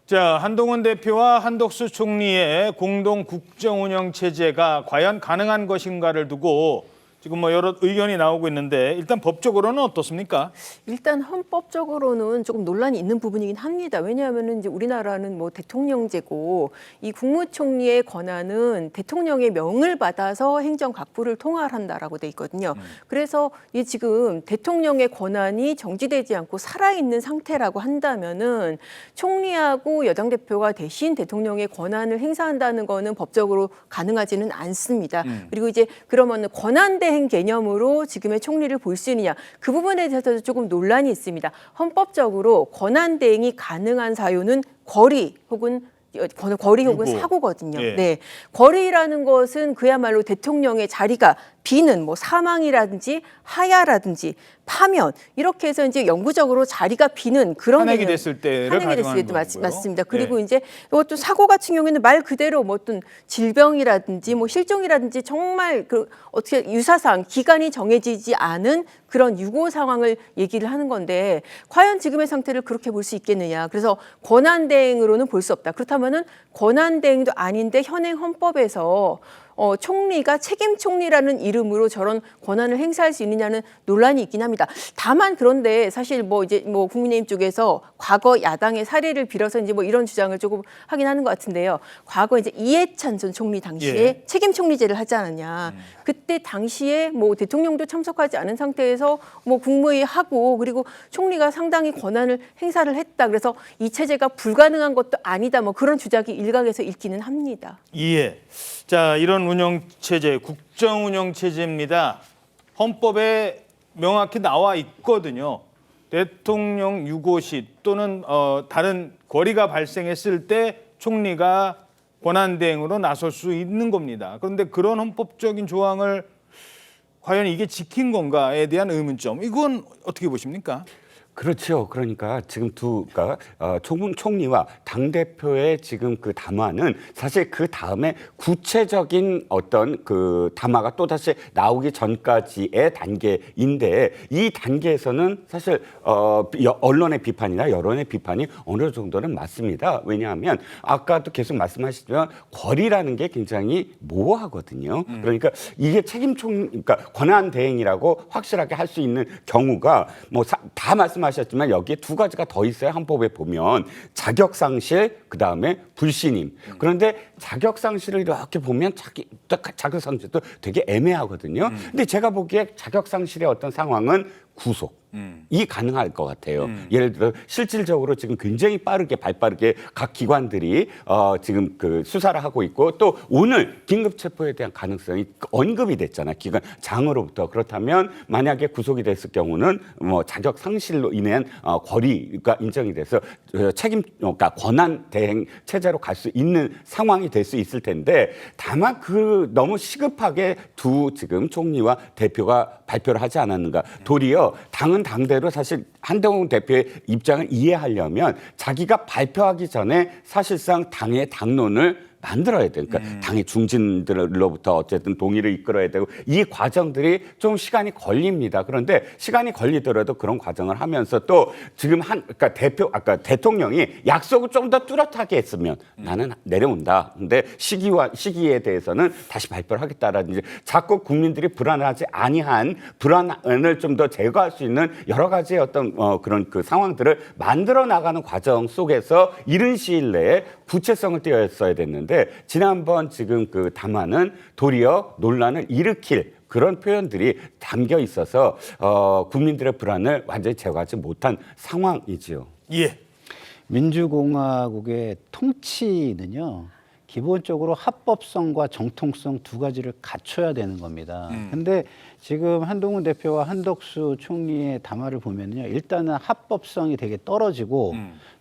자, 한동훈 대표와 한덕수 총리의 공동 국정운영 체제가 과연 가능한 것인가를 두고 지금 여러 의견이 나오고 있는데 일단 법적으로는 어떻습니까? 일단 헌법적으로는 조금 논란이 있는 부분이긴 합니다. 왜냐하면 이제 우리나라는 대통령제고 이 국무총리의 권한은 대통령의 명을 받아서 행정각부를 통할한다라고 돼 있거든요. 그래서 이 지금 대통령의 권한이 정지되지 않고 살아있는 상태라고 한다면은 총리하고 여당 대표가 대신 대통령의 권한을 행사한다는 거는 법적으로 가능하지는 않습니다. 그리고 이제 그러면은 권한대행 개념으로 지금의 총리를 볼 수 있느냐, 그 부분에 대해서도 조금 논란이 있습니다. 헌법적으로 권한대행이 가능한 사유는 거리 혹은 사고거든요. 예. 네, 거리라는 것은 그야말로 대통령의 자리가 비는 사망이라든지 하야라든지 파면 이렇게 해서 이제 영구적으로 자리가 비는 그런 탄핵이 됐을 때를 탄핵이 됐을 가정하는 때도 거고요. 맞습니다. 그리고 네. 이제 이것도 사고 같은 경우에는 말 그대로 어떤 질병이라든지 실종이라든지 정말 어떻게 유사상 기간이 정해지지 않은 그런 유고 상황을 얘기를 하는 건데 과연 지금의 상태를 그렇게 볼 수 있겠느냐. 그래서 권한대행으로는 볼 수 없다. 그렇다면은 권한대행도 아닌데 현행 헌법에서 총리가 책임 총리라는 이름으로 저런 권한을 행사할 수 있느냐는 논란이 있긴 합니다. 다만 그런데 사실 국민의힘 쪽에서 과거 야당의 사례를 빌어서 이제 이런 주장을 조금 하긴 하는 것 같은데요. 과거 이제 이해찬 전 총리 당시에 예. 책임 총리제를 하지 않았냐. 그때 당시에 대통령도 참석하지 않은 상태에서 국무회의하고 그리고 총리가 상당히 권한을 행사를 했다. 그래서 이 체제가 불가능한 것도 아니다. 그런 주장이 일각에서 있기는 합니다. 예. 자, 이런 운영체제, 국정운영체제입니다. 헌법에 명확히 나와 있거든요. 대통령 유고시 또는 다른 거리가 발생했을 때 총리가 권한대행으로 나설 수 있는 겁니다. 그런데 그런 헌법적인 조항을 과연 이게 지킨 건가에 대한 의문점, 이건 어떻게 보십니까? 그렇죠. 그러니까 지금 총리와 당대표의 지금 그 담화는 사실 그 다음에 구체적인 어떤 그 담화가 또다시 나오기 전까지의 단계인데 이 단계에서는 사실 언론의 비판이나 여론의 비판이 어느 정도는 맞습니다. 왜냐하면 아까도 계속 말씀하시지만 거리라는 게 굉장히 모호하거든요. 그러니까 이게 그러니까 권한 대행이라고 확실하게 할 수 있는 경우가 다 말씀하셨지만 여기에 두 가지가 더 있어요. 헌법에 보면 자격상실, 그다음에 불신임. 그런데 자격상실을 이렇게 보면 자격상실도 되게 애매하거든요. 근데 제가 보기에 자격상실의 어떤 상황은 구속. 이 가능할 것 같아요. 예를 들어 실질적으로 지금 굉장히 발빠르게 각 기관들이 지금 그 수사를 하고 있고 또 오늘 긴급 체포에 대한 가능성이 언급이 됐잖아요. 기관 장으로부터. 그렇다면 만약에 구속이 됐을 경우는 자격 상실로 인한 거리가 인정이 돼서 그러니까 권한 대행 체제로 갈 수 있는 상황이 될 수 있을 텐데 다만 너무 시급하게 지금 총리와 대표가 발표를 하지 않았는가. 도리어 당은 당대로 사실 한동훈 대표의 입장을 이해하려면 자기가 발표하기 전에 사실상 당의 당론을 만들어야 돼요. 그러니까 당의 중진들로부터 어쨌든 동의를 이끌어야 되고 이 과정들이 좀 시간이 걸립니다. 그런데 시간이 걸리더라도 그런 과정을 하면서 또 지금 아까 대통령이 약속을 좀 더 뚜렷하게 했으면 나는 내려온다. 근데 시기에 대해서는 다시 발표를 하겠다라든지 자꾸 국민들이 불안하지 아니한 불안을 좀 더 제거할 수 있는 여러 가지의 어떤 그런 그 상황들을 만들어 나가는 과정 속에서 이른 시일 내에 구체성을 띄었어야 됐는데 지난번 지금 그 담화는 도리어 논란을 일으킬 그런 표현들이 담겨 있어서 국민들의 불안을 완전히 제거하지 못한 상황이지요. 예. 민주공화국의 통치는요. 기본적으로 합법성과 정통성 두 가지를 갖춰야 되는 겁니다. 근데 지금 한동훈 대표와 한덕수 총리의 담화를 보면요. 일단은 합법성이 되게 떨어지고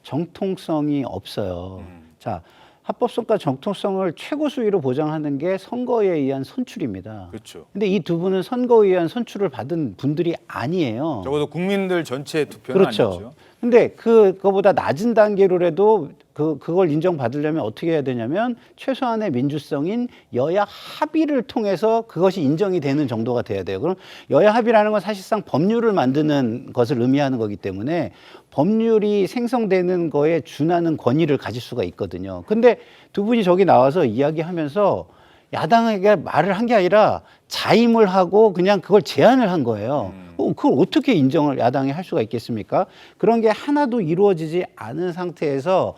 정통성이 없어요. 자, 합법성과 정통성을 최고 수위로 보장하는 게 선거에 의한 선출입니다. 그렇죠. 근데 이 두 분은 선거에 의한 선출을 받은 분들이 아니에요. 적어도 국민들 전체 투표는 그렇죠. 아니죠. 근데 그거보다 낮은 단계로라도 그걸 인정받으려면 어떻게 해야 되냐면 최소한의 민주성인 여야 합의를 통해서 그것이 인정이 되는 정도가 돼야 돼요. 그럼 여야 합의라는 건 사실상 법률을 만드는 것을 의미하는 거기 때문에 법률이 생성되는 거에 준하는 권위를 가질 수가 있거든요. 근데 두 분이 저기 나와서 이야기하면서 야당에게 말을 한 게 아니라 자임을 하고 그냥 그걸 제안을 한 거예요. 그걸 어떻게 인정을 야당이 할 수가 있겠습니까? 그런 게 하나도 이루어지지 않은 상태에서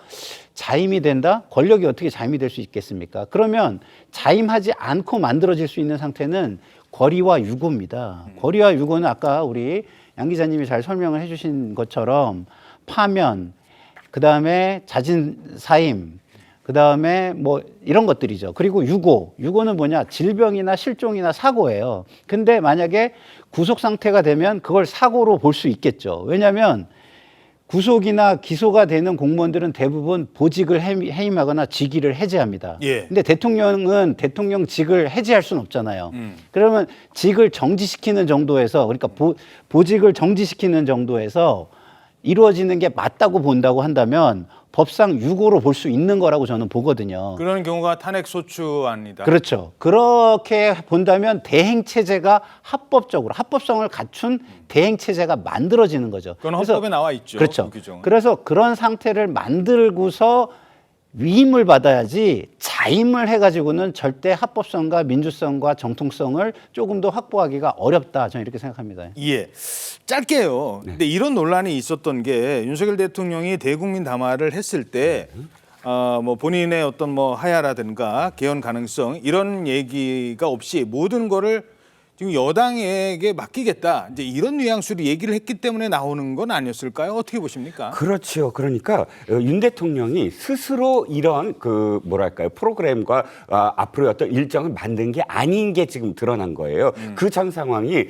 자임이 된다? 권력이 어떻게 자임이 될 수 있겠습니까? 그러면 자임하지 않고 만들어질 수 있는 상태는 권리와 유고입니다. 권리와 유고는 아까 우리 양 기자님이 잘 설명을 해주신 것처럼 파면, 그 다음에 자진 사임, 그 다음에 뭐 이런 것들이죠. 그리고 유고는 뭐냐? 질병이나 실종이나 사고예요. 근데 만약에 구속 상태가 되면 그걸 사고로 볼 수 있겠죠. 왜냐하면 구속이나 기소가 되는 공무원들은 대부분 보직을 해임하거나 직위를 해제합니다. 예. 근데 대통령은 대통령직을 해제할 수는 없잖아요. 그러면 직을 정지시키는 정도에서, 그러니까 보직을 정지시키는 정도에서 이루어지는 게 맞다고 본다고 한다면 법상 유고로 볼 수 있는 거라고 저는 보거든요. 그런 경우가 탄핵소추안이다. 그렇죠. 그렇게 본다면 대행체제가 합법성을 갖춘 대행체제가 만들어지는 거죠. 그건 헌법에 나와 있죠. 그렇죠. 그 규정은. 그래서 그런 상태를 만들고서 위임을 받아야지 자임을 해가지고는 절대 합법성과 민주성과 정통성을 조금 더 확보하기가 어렵다. 저는 이렇게 생각합니다. 예. 짧게요. 근데 이런 논란이 있었던 게 윤석열 대통령이 대국민 담화를 했을 때 뭐 본인의 어떤 뭐 하야라든가 개헌 가능성 이런 얘기가 없이 모든 거를 지금 여당에게 맡기겠다. 이제 이런 뉘앙스로 얘기를 했기 때문에 나오는 건 아니었을까요? 어떻게 보십니까? 그렇죠. 그러니까 윤 대통령이 스스로 이런 그 뭐랄까요 프로그램과 앞으로의 어떤 일정을 만든 게 아닌 게 지금 드러난 거예요. 그 전 상황이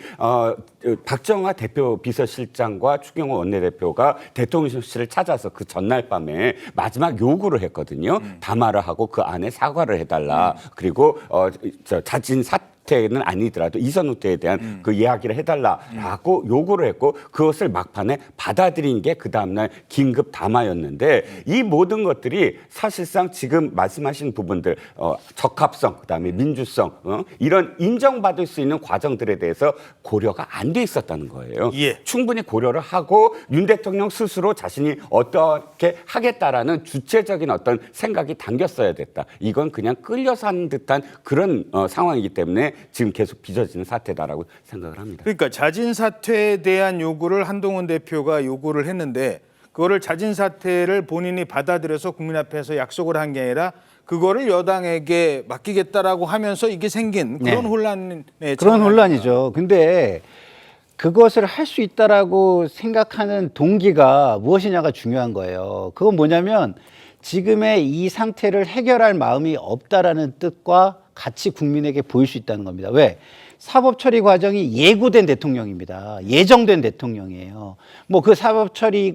박정화 대표 비서실장과 추경호 원내대표가 대통령실을 찾아서 그 전날 밤에 마지막 요구를 했거든요. 담화를 하고 그 안에 사과를 해달라. 그리고 자진 사퇴는 아니더라도 이선 후퇴에 대한 그 이야기를 해달라라고 요구를 했고 그것을 막판에 받아들인 게 그 다음날 긴급 담화였는데 이 모든 것들이 사실상 지금 말씀하신 부분들 적합성 그다음에 민주성 이런 인정받을 수 있는 과정들에 대해서 고려가 안 돼 있었다는 거예요. 예. 충분히 고려를 하고 윤 대통령 스스로 자신이 어떻게 하겠다라는 주체적인 어떤 생각이 담겼어야 됐다. 이건 그냥 끌려서 한 듯한 그런 상황이기 때문에 지금 계속 빚어지는 사태다라고 생각을 합니다. 그러니까 자진 사퇴에 대한 요구를 한동훈 대표가 요구를 했는데 그거를 자진 사퇴를 본인이 받아들여서 국민 앞에서 약속을 한 게 아니라 그거를 여당에게 맡기겠다라고 하면서 이게 생긴 그런 네. 혼란에 그런 혼란이죠. 근데 그것을 할 수 있다라고 생각하는 동기가 무엇이냐가 중요한 거예요. 그건 뭐냐면 지금의 이 상태를 해결할 마음이 없다라는 뜻과 같이 국민에게 보일 수 있다는 겁니다. 왜? 사법 처리 과정이 예고된 대통령입니다. 예정된 대통령이에요. 뭐 그 사법 처리의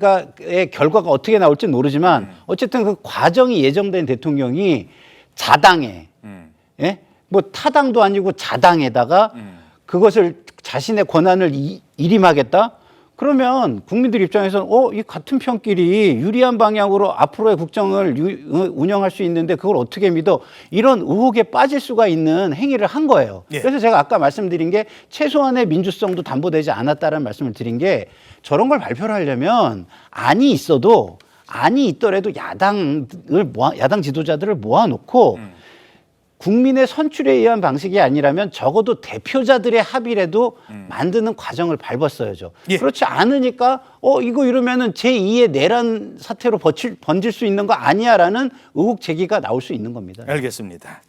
결과가 어떻게 나올지 모르지만 어쨌든 그 과정이 예정된 대통령이 자당에, 예? 뭐 타당도 아니고 자당에다가 그것을 자신의 권한을 일임하겠다? 그러면 국민들 입장에서는 이 같은 편끼리 유리한 방향으로 앞으로의 국정을 운영할 수 있는데 그걸 어떻게 믿어? 이런 의혹에 빠질 수가 있는 행위를 한 거예요. 예. 그래서 제가 아까 말씀드린 게 최소한의 민주성도 담보되지 않았다는 말씀을 드린 게 저런 걸 발표를 하려면 안이 있더라도 야당 지도자들을 모아놓고 국민의 선출에 의한 방식이 아니라면 적어도 대표자들의 합의라도 만드는 과정을 밟았어야죠. 예. 그렇지 않으니까 이거 이러면은 제2의 내란 사태로 번질 수 있는 거 아니야라는 의혹 제기가 나올 수 있는 겁니다. 알겠습니다.